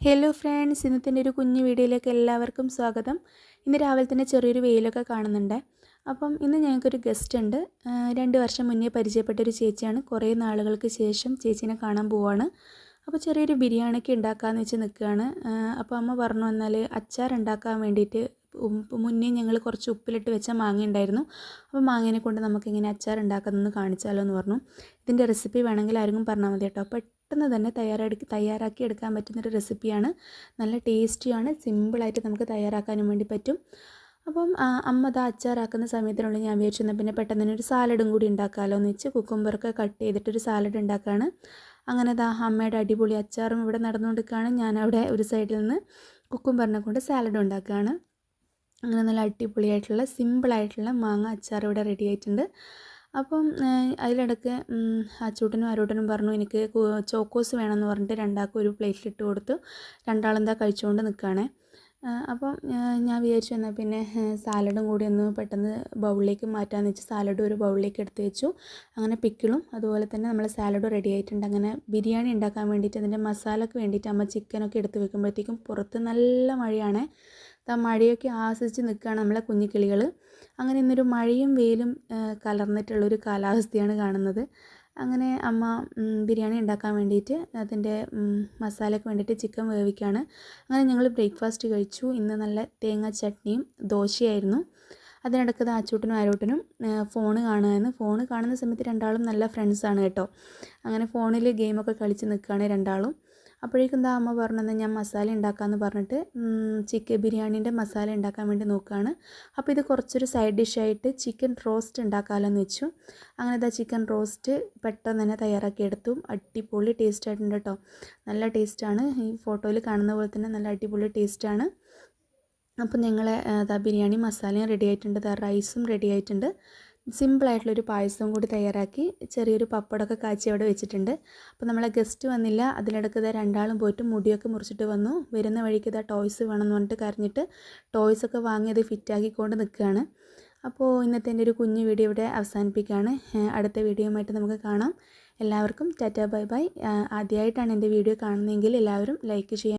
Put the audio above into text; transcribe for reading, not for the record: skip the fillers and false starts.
Hello friends, ഇന്നത്തെ ഒരു കുഞ്ഞു വീഡിയോയിലേക്ക് എല്ലാവർക്കും സ്വാഗതം. ഇന്ന് രാവിലെ തന്നെ ചെറിയൊരു വെയിലൊക്കെ കാണുന്നുണ്ട്. അപ്പം ഇന്ന് ഞങ്ങൾക്കൊരു ഗസ്റ്റ് ഉണ്ട്. 2 വർഷം മുന്നേ പരിചയപ്പെട്ടൊരു ചേച്ചിയാണ്. കുറേ നാളുകൾക്ക് ശേഷം ചേച്ചീനെ കാണാൻ പോവാണ്. അപ്പോൾ ചെറിയൊരു ബിരിയാണിക്ക് ഉണ്ടാക്കാമെന്ന് വെച്ച് നിൽക്കുകയാണ്. അപ്പോൾ അമ്മ പറഞ്ഞു വന്നാൽ അച്ചാർ ഉണ്ടാക്കാൻ വേണ്ടിയിട്ട് മുന്നേ ഞങ്ങൾ കുറച്ച് ഉപ്പിലിട്ട് വെച്ച മാങ്ങ ഉണ്ടായിരുന്നു. അപ്പോൾ മാങ്ങേനെ കൊണ്ട് നമുക്കിങ്ങനെ അച്ചാർ ഉണ്ടാക്കുന്നതെന്ന് കാണിച്ചാലോ എന്ന് പറഞ്ഞു. ഇതിൻ്റെ റെസിപ്പി വേണമെങ്കിൽ ആരെങ്കിലും പറഞ്ഞാൽ മതി കേട്ടോ. പെട്ടെന്ന് തന്നെ തയ്യാറാക്കി എടുക്കാൻ പറ്റുന്നൊരു റെസിപ്പിയാണ്. നല്ല ടേസ്റ്റിയാണ്. സിമ്പിളായിട്ട് നമുക്ക് തയ്യാറാക്കാനും വേണ്ടി പറ്റും. അപ്പം അമ്മ അത് അച്ചാറാക്കുന്ന സമയത്തിനുള്ളിൽ ഞാൻ വിചാരിച്ചു എന്നാൽ പിന്നെ പെട്ടെന്ന് തന്നെ ഒരു സാലഡും കൂടി ഉണ്ടാക്കാമല്ലോ എന്ന് വെച്ച് കുക്കുംബറൊക്കെ കട്ട് ചെയ്തിട്ടൊരു സാലഡ് ഉണ്ടാക്കുകയാണ്. അങ്ങനെ അമ്മയുടെ അടിപൊളി അച്ചാറും ഇവിടെ നടന്നുകൊണ്ടിരിക്കുകയാണ്. ഞാനവിടെ ഒരു സൈഡിൽ നിന്ന് കുക്കുംബറിനെ കൊണ്ട് സാലഡ് ഉണ്ടാക്കുകയാണ്. അങ്ങനെ നല്ല അടിപൊളിയായിട്ടുള്ള സിമ്പിളായിട്ടുള്ള മാങ്ങ അച്ചാർ ഇവിടെ റെഡി ആയിട്ടുണ്ട്. അപ്പം അതിലിടയ്ക്ക് അച്ചൂട്ടനും അരൂട്ടനും പറഞ്ഞു എനിക്ക് ചോക്കോസ് വേണമെന്ന് പറഞ്ഞിട്ട് രണ്ടാൾക്കും ഒരു പ്ലേറ്റിലിട്ട് കൊടുത്തു. രണ്ടാളെന്താ കഴിച്ചുകൊണ്ട് നിൽക്കുകയാണേ. അപ്പം ഞാൻ വിചാരിച്ചു എന്നാൽ പിന്നെ സാലഡും കൂടി ഒന്ന് പെട്ടെന്ന് ബൗളിലേക്ക് മാറ്റാമെന്ന് വെച്ച് സാലഡും ഒരു ബൗളിലേക്ക് എടുത്ത് വെച്ചു. അങ്ങനെ പിക്കിളും അതുപോലെ തന്നെ നമ്മൾ സാലഡും റെഡി ആയിട്ടുണ്ട്. അങ്ങനെ ബിരിയാണി ഉണ്ടാക്കാൻ വേണ്ടിയിട്ട് അതിൻ്റെ മസാലയ്ക്ക് വേണ്ടിയിട്ട് അമ്മ ചിക്കനൊക്കെ എടുത്ത് വെക്കുമ്പോഴത്തേക്കും പുറത്ത് നല്ല മഴയാണ്. മഴയൊക്കെ ആസ്വദിച്ച് നിൽക്കുകയാണ് നമ്മളെ കുഞ്ഞിക്കിളികൾ. അങ്ങനെ ഇന്നൊരു മഴയും വെയിലും കലർന്നിട്ടുള്ളൊരു കാലാവസ്ഥയാണ് കാണുന്നത്. അങ്ങനെ അമ്മ ബിരിയാണി ഉണ്ടാക്കാൻ വേണ്ടിയിട്ട് അതിൻ്റെ മസാലയ്ക്ക് വേണ്ടിയിട്ട് ചിക്കൻ വേവിക്കുകയാണ്. അങ്ങനെ ഞങ്ങൾ ബ്രേക്ക്ഫാസ്റ്റ് കഴിച്ചു. ഇന്ന് നല്ല തേങ്ങ ചട്നിയും ദോശയായിരുന്നു. അതിനിടയ്ക്ക് അച്ചൂട്ടനും അരൂട്ടനും ഫോണ് കാണുമായിരുന്നു. ഫോണ് കാണുന്ന സമയത്ത് രണ്ടാളും നല്ല ഫ്രണ്ട്സാണ് കേട്ടോ. അങ്ങനെ ഫോണിൽ ഗെയിമൊക്കെ കളിച്ച് നിൽക്കുകയാണ് രണ്ടാളും. അപ്പോഴേക്കും അമ്മ പറഞ്ഞത് ഞാൻ മസാല ഉണ്ടാക്കാമെന്ന് പറഞ്ഞിട്ട് ചിക്കൻ ബിരിയാണീൻ്റെ മസാല ഉണ്ടാക്കാൻ വേണ്ടി നോക്കുകയാണ്. അപ്പോൾ ഇത് കുറച്ചൊരു സൈഡ് ഡിഷായിട്ട് ചിക്കൻ റോസ്റ്റ് ഉണ്ടാക്കാമല്ലോ എന്ന് വെച്ചു. അങ്ങനെ ചിക്കൻ റോസ്റ്റ് പെട്ടെന്ന് തന്നെ തയ്യാറാക്കിയെടുത്തു. അടിപൊളി ടേസ്റ്റ് ആയിട്ടുണ്ട് കേട്ടോ. നല്ല ടേസ്റ്റാണ്. ഈ ഫോട്ടോയിൽ കാണുന്ന പോലെ തന്നെ നല്ല അടിപൊളി ടേസ്റ്റാണ്. അപ്പോൾ ഞങ്ങളെ ബിരിയാണി മസാലയും റെഡി ആയിട്ടുണ്ട്. റൈസും റെഡി ആയിട്ടുണ്ട്. സിമ്പിളായിട്ടുള്ളൊരു പായസവും കൂടി തയ്യാറാക്കി ചെറിയൊരു പപ്പടമൊക്കെ കാച്ചി അവിടെ വെച്ചിട്ടുണ്ട്. അപ്പോൾ നമ്മളെ ഗസ്റ്റ് വന്നില്ല. അതിലിടയ്ക്ക് രണ്ടാളും പോയിട്ട് മുടിയൊക്കെ മുറിച്ചിട്ട് വന്നു. വരുന്ന വഴിക്ക് ടോയ്സ് വേണമെന്ന് പറഞ്ഞിട്ട് കരഞ്ഞിട്ട് ടോയ്സൊക്കെ വാങ്ങി അത് ഫിറ്റാക്കിക്കൊണ്ട് നിൽക്കുകയാണ്. അപ്പോൾ ഇന്നത്തെ എൻ്റെ ഒരു കുഞ്ഞു വീഡിയോ ഇവിടെ അവസാനിപ്പിക്കുകയാണ്. അടുത്ത വീഡിയോയുമായിട്ട് നമുക്ക് കാണാം. എല്ലാവർക്കും ടാറ്റാ ബൈ ബൈ. ആദ്യമായിട്ടാണ് എൻ്റെ വീഡിയോ കാണുന്നതെങ്കിൽ എല്ലാവരും ലൈക്ക് ചെയ്യാൻ